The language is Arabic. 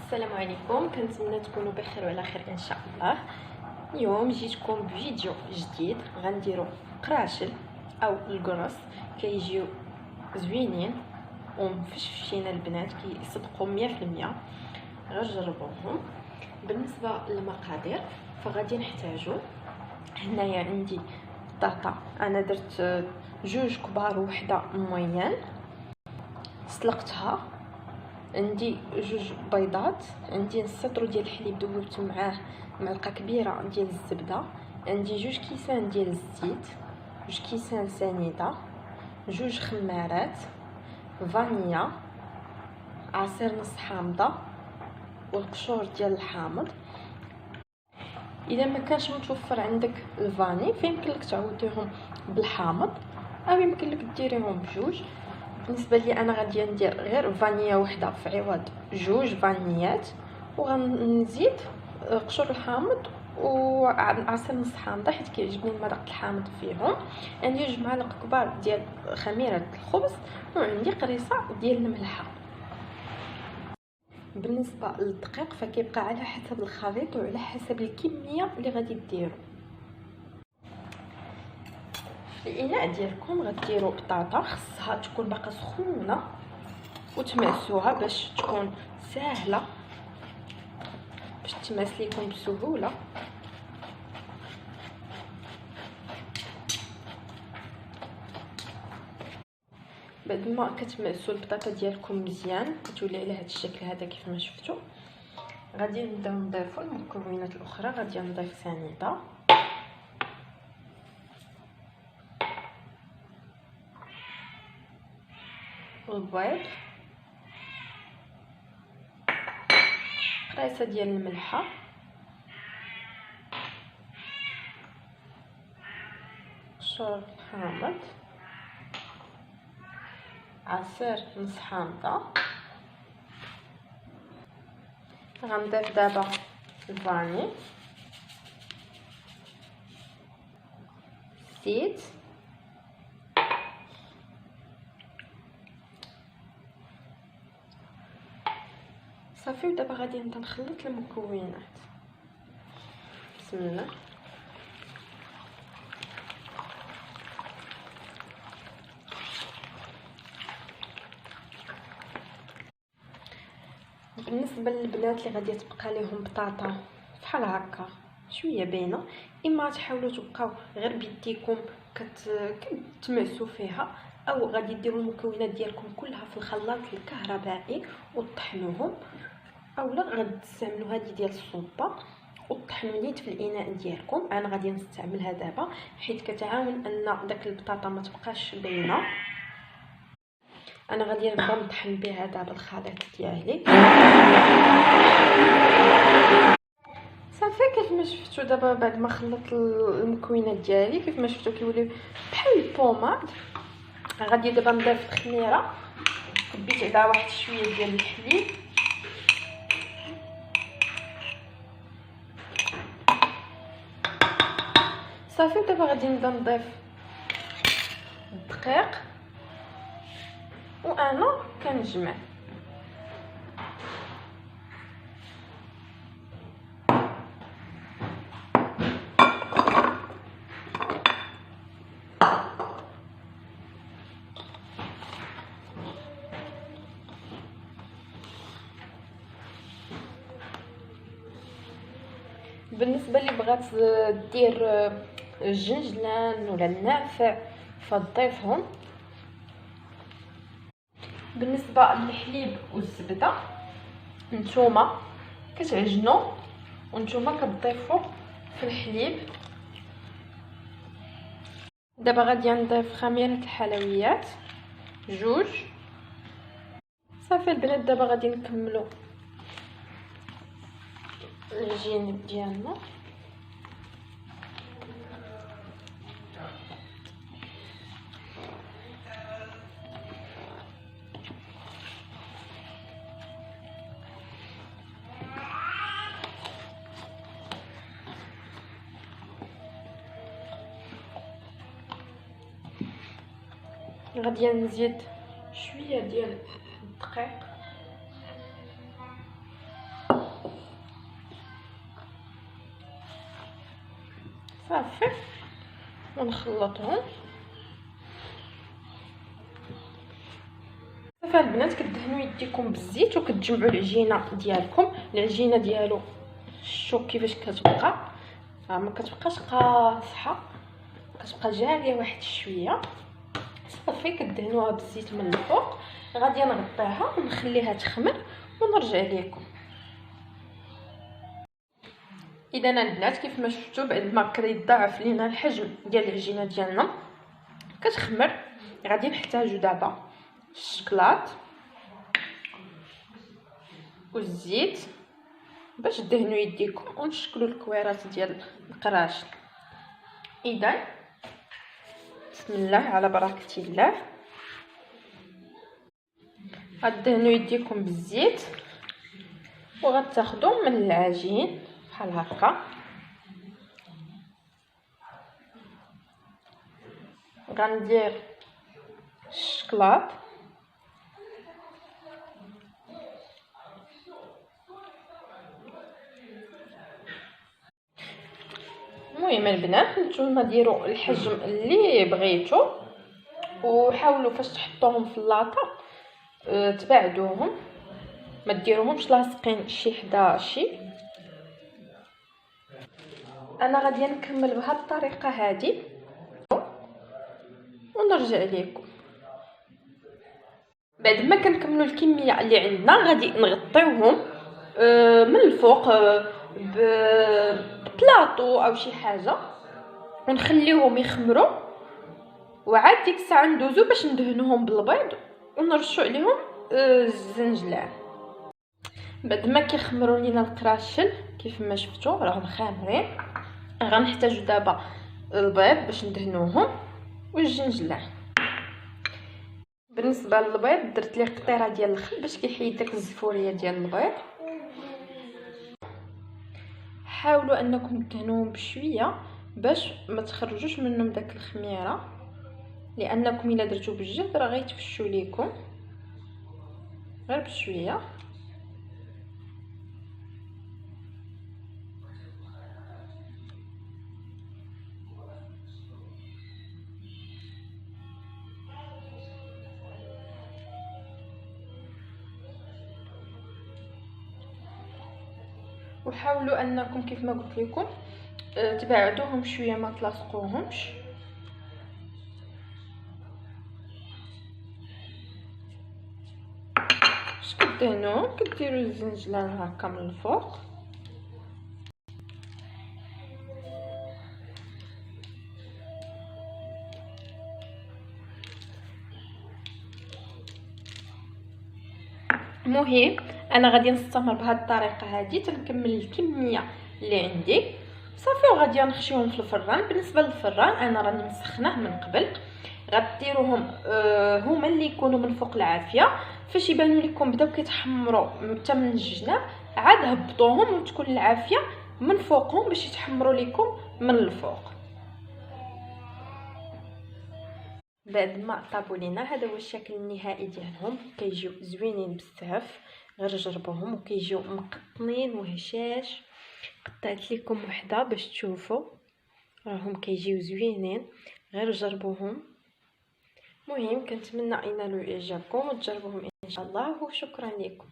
السلام عليكم، كنتمنى تكونوا بخير وعلى خير ان شاء الله. اليوم جيتكم بفيديو جديد غنديرو قراشل او القرص، كيجيو زوينين ومفشفشين. البنات كيصدقوا 100%، غير جربوهم. بالنسبه للمقادير فغادي نحتاجو هنايا عندي بطاطا، انا درت جوج كبار وحده موين سلقتها. عندي جوج بيضات، عندي نص لتر ديال الحليب ذوبت معاه معلقه كبيره ديال الزبده، عندي جوج كيسان ديال الزيت، جوج كيسان سنيده، جوج خمارات، فانيلا، عصير نص حامضه والقشور ديال الحامض. اذا ما كانش متوفر عندك الفاني فيمكن لك تعوضيهم بالحامض او يمكن لك ديريهم بجوج. بالنسبه لي انا غادي ندير غير فانيلا وحده في عوض جوج فانيات، وغنزيد قشور الحامض وعصير نص حامضه حيت كيعجبني المذاق الحامض فيهم. عندي جوج معالق كبار ديال خميره الخبز، وعندي قريصه ديال الملحه. بالنسبه للدقيق فكيبقى على حسب الخليط وعلى حسب الكميه اللي غادي ديروا. في الاناء ديالكم غديروا بطاطا، خصها تكون باقا سخونه وتماسوها باش تكون سهله باش تماس لكم بسهوله. بعد ما كتماسوا البطاطا ديالكم مزيان كتولي على هذا الشكل هذا كيف ما شفتوا، غادي نبداو نضيفوا المكونات الاخرى. غادي نضيف سنيده والبيض، قريصه ديال الملحه، قشور الحامض، عصير نص حامضه. غنضيف دابا الفاني، زيت، صافي. ودابا غادي نبدا نخلط المكونات. بسم الله. بالنسبه للبنات اللي غادي تبقى لهم بطاطا بحال هكا شويه باينه، اما تحاولوا تبقاو غير بيديكم كتمعسوا فيها، او غادي ديروا المكونات ديالكم كلها في الخلاط الكهربائي وطحنوهم، اولا غادي تستعملوا هذه ديال الصوبه وطحنوا نيت في الاناء ديالكم. انا غادي نستعملها دابا حيت كتعاون ان داك البطاطا ما تبقاش باينه. انا غادي نبدا نطحن بها دابا الخليط ديالي. صافي كيف ما شفتوا دابا بعد ما خلطت المكونات ديالي كيف ما شفتوا كيوليو بحال البوماد. غادي دابا نضيف الخميره، كبيت عليها واحد شويه ديال الحليب، صافي. ودابا غادي نبدا نضيف الدقيق وانا كنجمع. بالنسبه اللي بغات دير الجنجلان ولا النافع فتضيفهم. بالنسبه للحليب والزبده نتوما كتعجنوا ونتوما كتضيفوا في الحليب. دابا غادي نضيف خميره الحلويات جوج. صافي البنات دابا غادي نكملوا العجين ديالنا. غادي نزيد شويه ديال الدقيق، صافي ونخلطهم. صافي البنات كدهنوا يديكم بالزيت وكتجمعوا العجينه ديالكم. العجينه ديالو شوف كيفاش كتبقى، ما كتبقاش قاصحه، كتبقى جاريه واحد شويه. صافي كدهنوها بالزيت من الفوق. غادي نغطيها ونخليها تخمر ونرجع لكم. اذا البنات كيف ما شفتوا بعد ما كيتضاعف لينا الحجم ديال العجينه ديالنا كتخمر، غادي نحتاجو دابا الشكلاط والزيت باش دهنوا يديكم ونشكلوا الكويرات ديال القراش. اذا بسم الله على بركه الله، غدهنوا يديكم بالزيت وغتاخذوا من العجين بحال هكا. غندير الشكلاط المهم البنات نتوما ديروا الحجم اللي بغيتو وحاولوا فاش تحطوهم في اللاطه تبعدوهم، ما ديروهمش لاصقين شي حدا شي. انا غادي نكمل بهذه الطريقه هذه ونرجع لكم. بعد ما كنكملوا الكميه اللي عندنا غادي نغطيوهم من الفوق ببلاطو او شي حاجه ونخليوهم يخمروا، وعاد ديك الساعه ندوزو باش ندهنوهم بالبيض ونرشوا عليهم الزنجلان. بعد ما كيخمروا لينا القراشل كيف ما شفتوا راهم خامرين، غنحتاجو دابا البيض باش ندهنوهم والجنجلان. بالنسبه للبيض درت ليه قطيره ديال الخل باش كيحيد داك الزفوريه ديال البيض. حاولوا انكم تدهنوهم بشويه باش ما تخرجوش منهم داك الخميره، لانكم الا درتو بالجد راه غيتفشوا ليكم، غير بشويه. وحاولوا انكم كيف ما قلت لكم تبعدوهم شويه ما تلاصقوهمش. باش كدهنوهم كديروا الزنجلان هكا من الفوق. المهم انا غادي نستمر بهذه الطريقه هذه تنكمل الكميه اللي عندي صافي، وغادي نخشيهم في الفران. بالنسبه للفران انا راني مسخناه من قبل. غديروهم هما اللي يكونوا من فوق العافيه، فاش يبانوا لكم بداو كيتحمروا حتى من الجناب عاد هبطوهم وتكون العافيه من فوقهم باش يتحمروا لكم من الفوق. بعد ما طابوا لينا هذا هو الشكل النهائي ديالهم، كيجيو زوينين بزاف، غير جربوهم وكيجيو مقطنين وهشاش. قطعت لكم وحده باش تشوفوا راهم كيجيو زوينين، غير جربوهم. المهم كنتمنى ينالوا اعجابكم وتجربوهم ان شاء الله، وشكرا لكم.